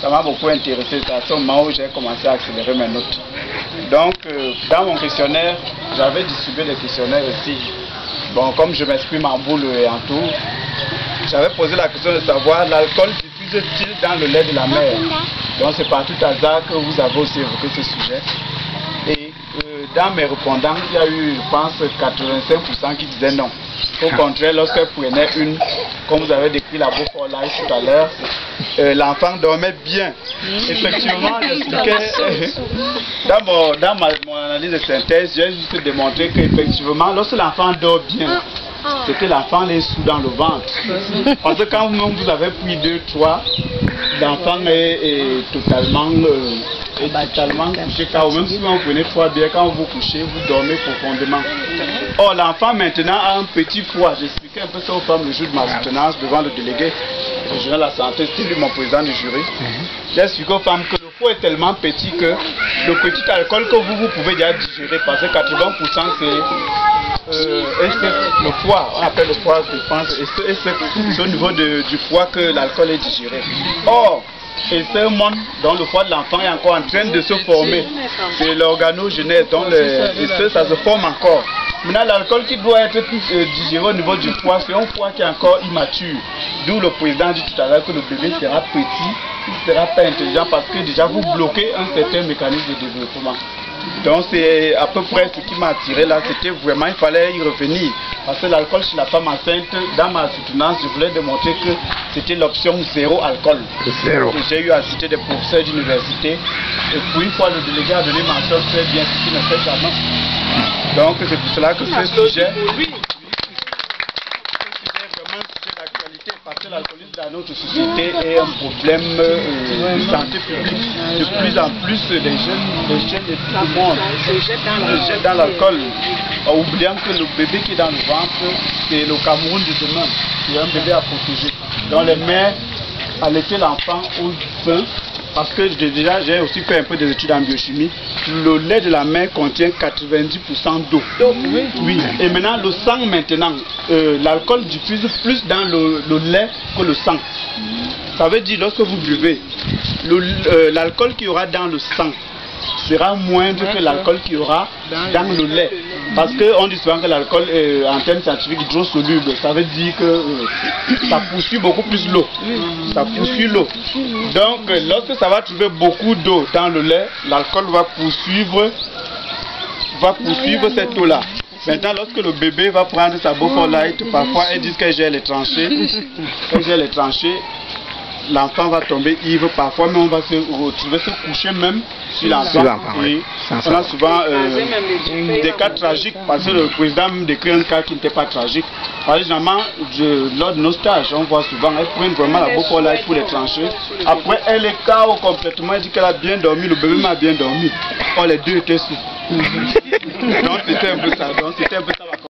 ça m'a beaucoup intéressé. C'est à ce moment où j'ai commencé à accélérer mes notes. Donc, dans mon questionnaire, j'avais distribué des questionnaires aussi. Bon, comme je m'exprime en boule et en tout, j'avais posé la question de savoir l'alcool diffuse-t-il dans le lait de la mère. Donc, c'est par tout hasard que vous avez aussi évoqué ce sujet. Et dans mes répondants, il y a eu, je pense, 85% qui disaient non. Au contraire, lorsqu'elle prenait une, comme vous avez décrit la Beaufort Light tout à l'heure, l'enfant dormait bien. Effectivement, j'expliquais, dans mon analyse de synthèse, j'ai juste démontré qu'effectivement, lorsque l'enfant dort bien, c'est que l'enfant est sous dans le ventre. Parce que quand vous avez pris 2, 3, l'enfant est totalement couché. Car même si vous prenez 3 bières, quand vous couchez, vous dormez profondément. Or, l'enfant maintenant a un petit foie. J'expliquais un peu ça aux femmes le jour de ma soutenance devant le délégué régional de la santé, c'était lui mon président du jury. J'ai expliqué aux femmes que le foie est tellement petit que le petit alcool que vous pouvez déjà digérer, parce que 80% c'est le foie, on appelle le foie, je pense, et c'est au niveau du foie que l'alcool est digéré. Or, et c'est un monde dont le foie de l'enfant est encore en train de se former. C'est l'organogenèse, dont ça se forme encore. Maintenant, l'alcool qui doit être digéré au niveau du foie, c'est un foie qui est encore immature. D'où le président dit tout à l'heure que le bébé sera petit, il ne sera pas intelligent parce que déjà vous bloquez un certain mécanisme de développement. Donc c'est à peu près ce qui m'a attiré là, c'était vraiment, il fallait y revenir. Parce que l'alcool chez la femme enceinte, dans ma soutenance, je voulais démontrer que c'était l'option zéro alcool. J'ai eu à citer des professeurs d'université. Et pour une fois, le délégué a donné mention très bien, ce qui ne fait jamais. Donc c'est pour cela que ce sujet est vraiment un sujet d'actualité, parce que l'alcoolisme dans notre société est un problème de santé publique. De plus en plus, les jeunes de tout le monde se jettent dans l'alcool, en oubliant que le bébé qui est dans le ventre, c'est le Cameroun de demain. C'est un bébé à protéger. Donc les mères allaitaient l'enfant au sein. Parce que déjà j'ai aussi fait un peu des études en biochimie. Le lait de la mère contient 90% d'eau. Oui. Et maintenant le sang maintenant, l'alcool diffuse plus dans le lait que le sang. Ça veut dire lorsque vous buvez, l'alcool qu'il y aura dans le sang sera moindre que l'alcool qu'il y aura dans le lait. Parce qu'on dit souvent que l'alcool est en termes scientifiques hydrosoluble. Ça veut dire que ça poursuit beaucoup plus l'eau. Ça poursuit l'eau. Donc lorsque ça va trouver beaucoup d'eau dans le lait, l'alcool va poursuivre cette eau-là. Maintenant, lorsque le bébé va prendre sa Beaufort Light, parfois ils disent qu'elle gère les tranchées. L'enfant va tomber ivre parfois, mais on va se retrouver se coucher même sur l'enfant. Oui. On a souvent des cas tragiques, parce que le président me décrit un cas qui n'était pas tragique. Par exemple, lors de nos stages, on voit souvent, elle prend vraiment la Beaufort Light pour les trancher. Après, elle est KO complètement, elle dit qu'elle a bien dormi, le bébé m'a bien dormi. Or, les deux étaient sous. Donc, c'était un peu ça.